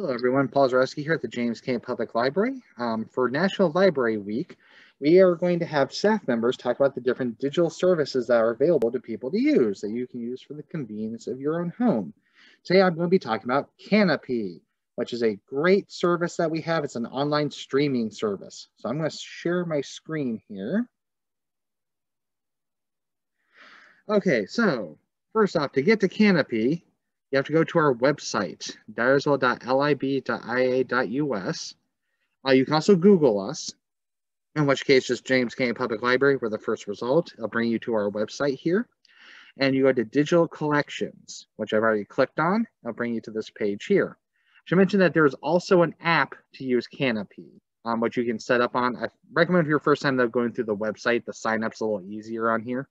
Hello, everyone. Paul Zarowski here at the James K. Public Library. For National Library Week, we are going to have staff members talk about the different digital services that are available to people to use that you can use for the convenience of your own home. Today, I'm going to be talking about Kanopy, which is a great service that we have. It's an online streaming service. So I'm going to share my screen here. Okay, so first off, to get to Kanopy, you have to go to our website, dyersville.lib.ia.us. You can also Google us, in which case just James K. Public Library were the first result. It'll bring you to our website here. And you go to Digital Collections, which I've already clicked on. I'll bring you to this page here. I should mention that there's also an app to use Kanopy, which you can set up on. I recommend for your first time though going through the website, the sign-up's a little easier on here.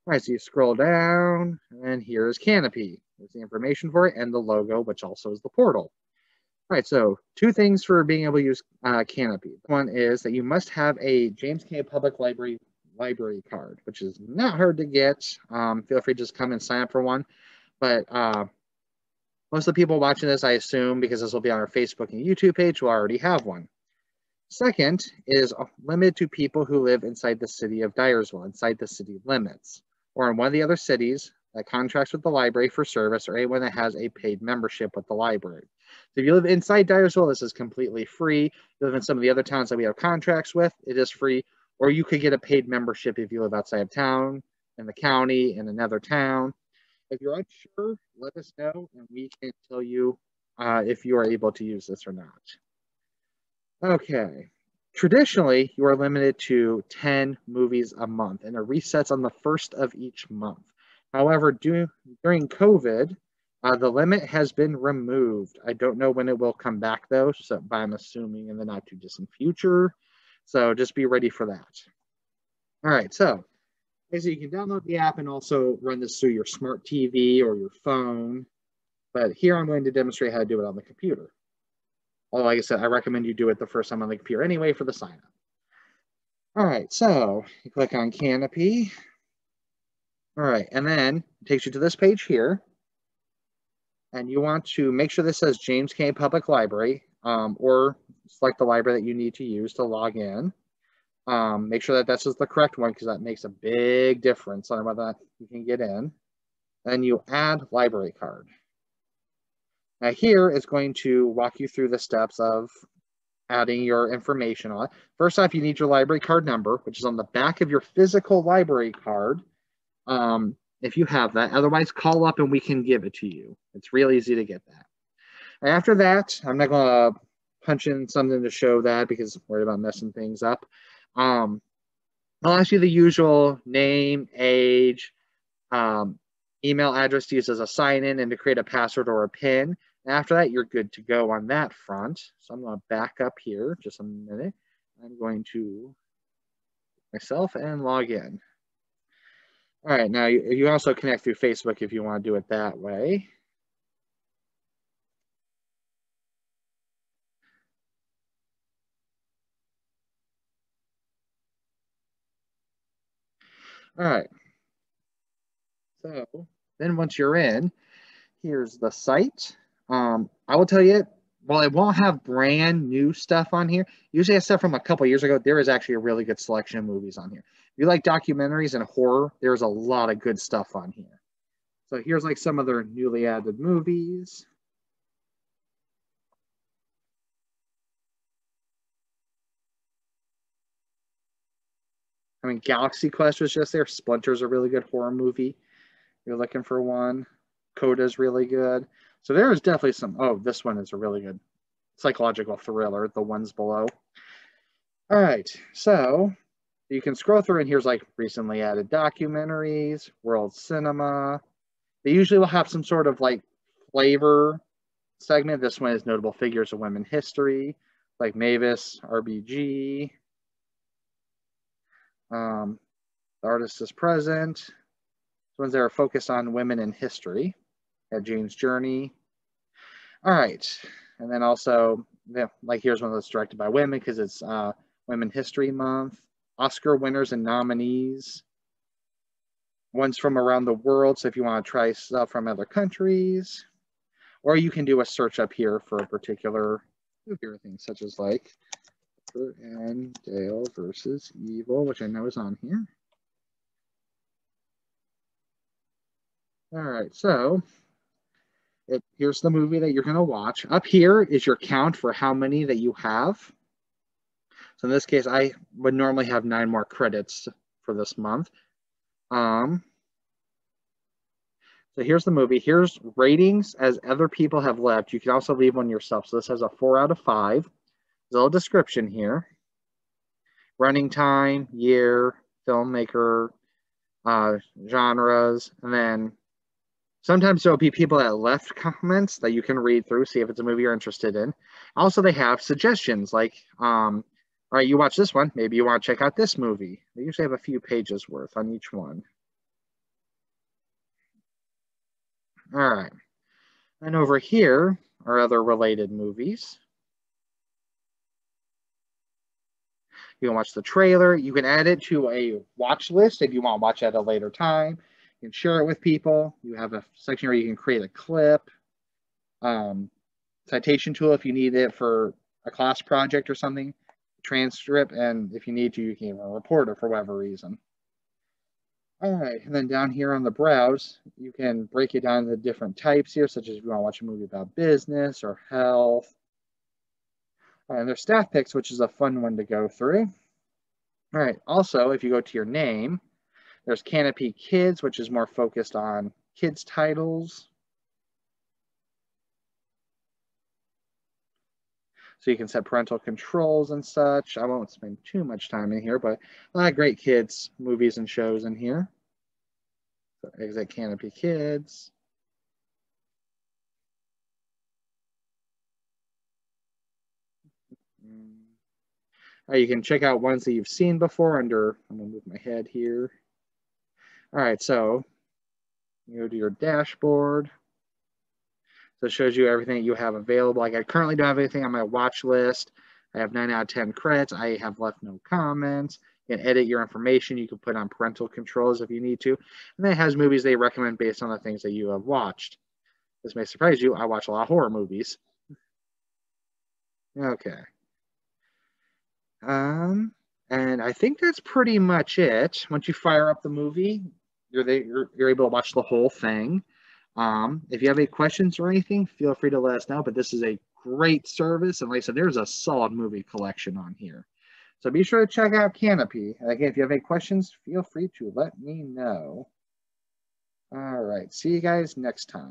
All right, so you scroll down, and here's Kanopy. There's the information for it and the logo, which also is the portal. All right, so two things for being able to use Kanopy. One is that you must have a James K. Public Library card, which is not hard to get. Feel free to just come and sign up for one. But most of the people watching this, I assume, because this will be on our Facebook and YouTube page, will already have one. Second is limited to people who live inside the city of Dyersville, inside the city limits, or in one of the other cities that contracts with the library for service, or anyone that has a paid membership with the library. So if you live inside Dyersville, this is completely free. If you live in some of the other towns that we have contracts with, it is free. Or you could get a paid membership if you live outside of town, in the county, in another town. If you're unsure, let us know, and we can tell you if you are able to use this or not. Okay. Traditionally, you are limited to 10 movies a month, and it resets on the first of each month. However, during COVID, the limit has been removed. I don't know when it will come back, though, but I'm assuming in the not too distant future. So just be ready for that. All right, so you can download the app and also run this through your smart TV or your phone. But here I'm going to demonstrate how to do it on the computer. Although, like I said, I recommend you do it the first time on the computer anyway for the sign up. All right, so you click on Kanopy. All right, and then it takes you to this page here. And you want to make sure this says James K. Public Library, or select the library that you need to use to log in. Make sure that this is the correct one because that makes a big difference on whether you can get in. Then you add library card. Now here it's going to walk you through the steps of adding your information on it. First off, you need your library card number, which is on the back of your physical library card, if you have that. Otherwise, call up and we can give it to you. It's real easy to get that. And after that, I'm not going to punch in something to show that because I'm worried about messing things up. I'll ask you the usual name, age, email address to use as a sign-in, and to create a password or a PIN. And after that, you're good to go on that front. So I'm going to back up here just a minute. I'm going to myself and log in. All right, now you also connect through Facebook if you want to do it that way. All right. So then once you're in, here's the site. I will tell you, while it won't have brand new stuff on here, usually has stuff from a couple years ago. There is actually a really good selection of movies on here. If you like documentaries and horror, there's a lot of good stuff on here. So here's like some of their newly added movies. I mean, Galaxy Quest was just there. Splinter's a really good horror movie. You're looking for one. Coda's really good. So there is definitely some. Oh, this one is a really good psychological thriller. The ones below. All right, so you can scroll through, and here's like recently added documentaries, world cinema. They usually will have some sort of like flavor segment. This one is notable figures of women history, like Mavis, RBG. The artist is present. Ones that are focused on women in history. At Jane's Journey. All right, and then also, yeah, like here's one that's directed by women because it's Women History Month. Oscar winners and nominees. Ones from around the world, so if you want to try stuff from other countries. Or you can do a search up here for a particular movie or thing, such as like Chipper and Dale versus Evil, which I know is on here. All right, so here's the movie that you're going to watch. Up here is your count for how many that you have. So in this case, I would normally have 9 more credits for this month. So here's the movie. Here's ratings as other people have left. You can also leave one yourself. So this has a 4 out of 5. There's a little description here. Running time, year, filmmaker, genres, and then sometimes there'll be people that left comments that you can read through, see if it's a movie you're interested in. Also, they have suggestions like, all right, you watch this one, maybe you want to check out this movie. They usually have a few pages worth on each one. All right. And over here are other related movies. You can watch the trailer. You can add it to a watch list if you want to watch at a later time. You can share it with people. You have a section where you can create a clip, citation tool if you need it for a class project or something, transcript, and if you need to, you can even report it for whatever reason. All right, and then down here on the browse, you can break it down into different types here, such as if you want to watch a movie about business or health. And there's staff picks, which is a fun one to go through. All right, also, if you go to your name, there's Kanopy Kids, which is more focused on kids' titles. So you can set parental controls and such. I won't spend too much time in here, but a lot of great kids' movies and shows in here. So exit Kanopy Kids. You can check out ones that you've seen before under, I'm going to move my head here. All right, so you go to your dashboard. So it shows you everything you have available. Like I currently don't have anything on my watch list. I have 9 out of 10 credits. I have left no comments. You can edit your information. You can put on parental controls if you need to. And then it has movies they recommend based on the things that you have watched. This may surprise you. I watch a lot of horror movies. Okay. And I think that's pretty much it. Once you fire up the movie, you're able to watch the whole thing. If you have any questions or anything, feel free to let us know. But this is a great service. And like I said, there's a solid movie collection on here. So be sure to check out Kanopy. And again, if you have any questions, feel free to let me know. All right. See you guys next time.